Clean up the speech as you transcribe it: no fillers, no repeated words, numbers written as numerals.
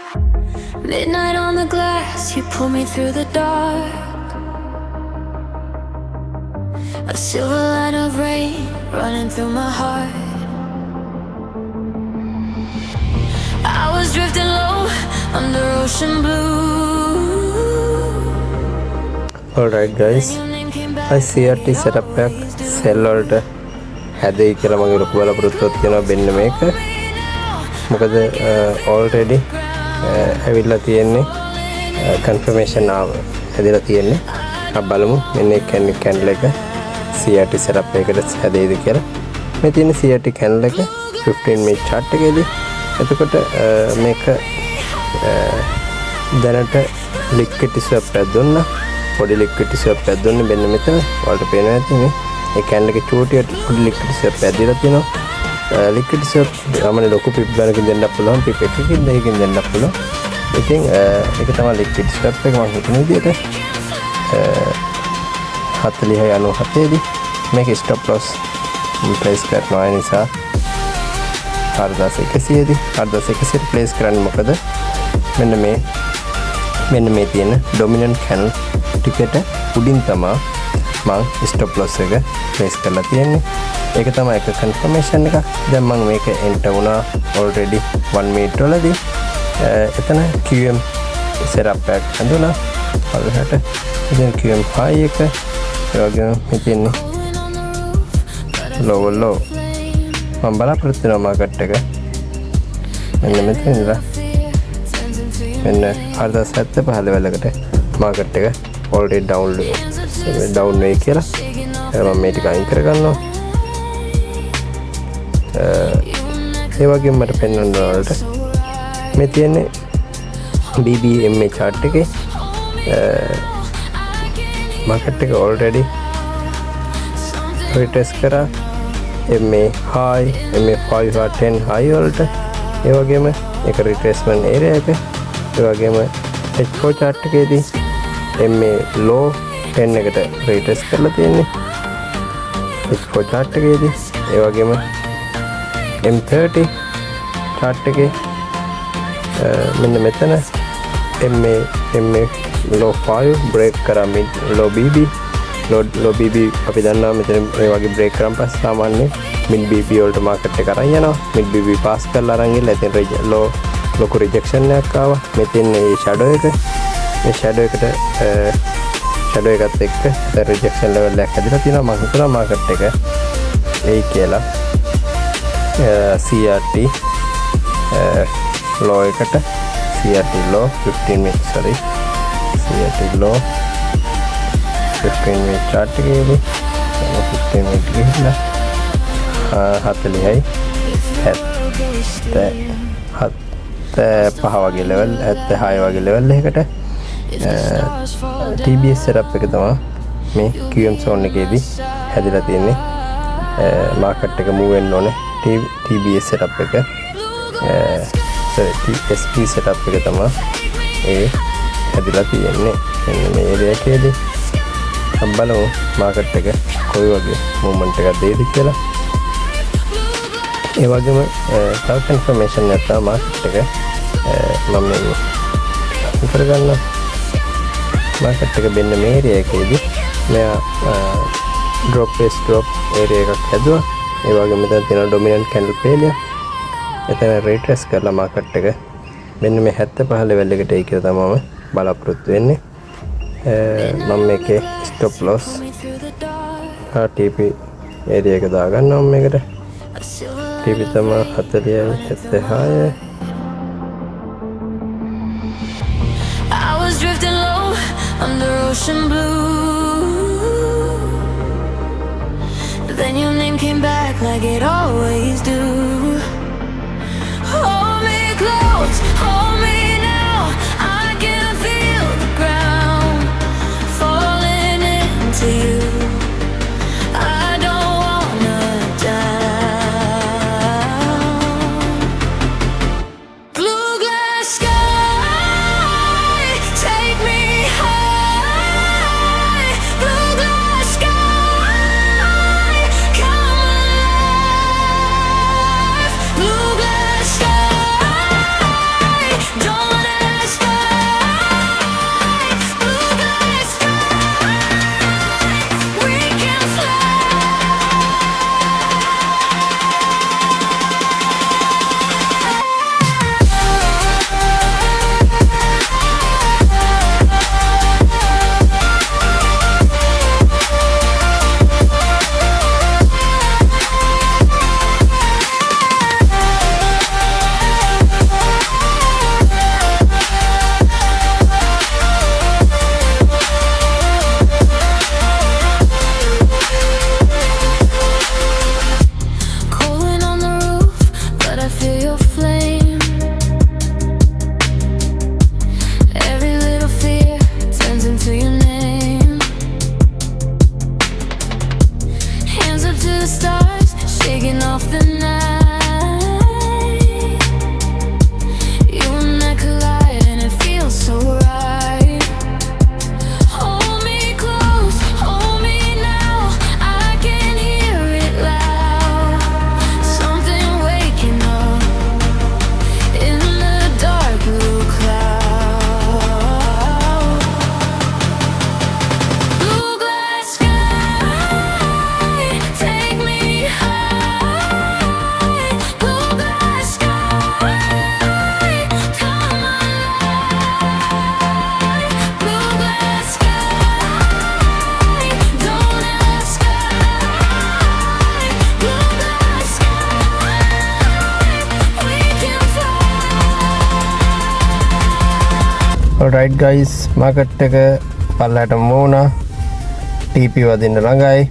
Midnight on the glass, you pull me through the dark. A silver line of rain running through my heart. I was drifting low under ocean blue. Alright guys, I CRT setup එකක් සෙල් වලට හැදෙයි කියලා මගේ ලොකු බලාපොරොත්තුවක් තියෙනවා බෙන්න මේක. මොකද already ඇවිල්ලා තියෙන්නේ confirmation ආව හැදලා තියෙන්නේ. අපි බලමු මෙන්න candle එක CRT setup එකකට හැදෙයිද කියලා. මේ තියෙන CRT candle එක 15 minute chart එකේදී එතකොට මේක දැනට liquid swap එකක් දුන්නා. පොඩි liquid swap එකක් දුන්නේ මෙන්න මෙතන. ඔයාලට පේනවා ඇති මේ ඒ candle එකේ චූටියට පොඩි liquid swap එකක් දීලා තියෙනවා. liquid swap ගමනේ ලොකු pip ගණනකින් දෙන්නත් පුළුවන්, pip එකකින් දෙකකින් දෙන්නත් පුළුවන්. ඉතින් ඒක තමයි liquid swap එක මම හිතන විදිහට 4097 දී මේක stop loss place කරනවා නිසා 4100 දී 4100 place කරන්නේ මොකද මෙන්න මේ තියෙන dominant candle ටිකට උඩින් තමයි මම stop loss එක place කරලා තියෙන්නේ. ඒක තමයි එක confirmation එකක්. දැන් මම මේක enter වුණා already 1 minute වලදී. එතන QM setup එකක් හඳුනා. පළවෙනිට ඉතින් QM high එක ඒ වගේම මේ තියෙන්නේ low මම බලාපොරොත්තු වෙන මාකට් එක මෙන්න මෙතන ඉඳලා මෙන්න 4075 level එකට මාකට් එක already down වෙයි කියලා මම මේ ටික අයින් කරගන්නවා. ඒ වගේම මට පෙන්වන්න වලට මේ තියෙන්නේ BBMA chart එකේ මාකට් එක already retest කරා MA high MA 510 high වලට. ඒ වගේම ඒක retracement area එක. ඒ වගේම H4 chart එකේදී MA low 10 එකට retest කරලා තියෙන්නේ H4 chart එකේදී. ඒ වගේම M30 chart එකේ මෙන්න මෙතන MA low 5 break කරා mid low BB low BB අපි දන්නවා මෙතන මේ වගේ break කරන් පස්සේ සාමාන්‍ය mid BB වලට market එක අරන් යනවා. mid BB pass කරලා අරන් ගිහලා ඉතින් ලොකු rejection එකක් ආවා. මෙතන මේ shadow එක මේ shadow එකත් එක්ක rejection level එකක් හදලා තියෙනවා. මම හිතනවා market එක එයි කියලා CRT low එකට CRT low 15 minutes sorry CRT low 15 minute chart එකේදී 15 minute ගිහිල්ලා 40යි 75 වගේ level 76 වගේ level එකකට TBS setup එක තමයි මේ QM zone එකේදී හැදිලා තියෙන්නේ. market එක move වෙන්න ඕනේ TBS setup එක TSP setup එක තමයි ඒ හැදිලා තියෙන්නේ. මෙන්න මේ area එකේදී අපි බලමු market එක කොයි වගේ movement එකක් දෙයිද කියලා. ඒ වගේම තව confirmation එකක් තමයි market එක මම මේ කරගන්න market එක මෙන්න මේ area එකේදී මෙයා drop area එකක් හැදුවා. ඒ වගේම මෙතන තියෙන dominant candle failure එතන retrace කරලා market එක මෙන්න මේ 75 level එකට එයි කියලා තමයි බලාපොරොත්තු වෙන්නේ. මම මේකේ stop loss TP area එක දාගන්නවා මේකට. TP තමයි 40යි 76යි. I was drifting low under ocean blue. But then your name came back like it always do. Hold me close, hold me now. I can feel the ground falling into you. I don't wanna down. Blue glass sky, take me high. Blue glass sky, come alive. alright guys, market එක පල්ලහැටම වුණා. TP වදින්න ළඟයි.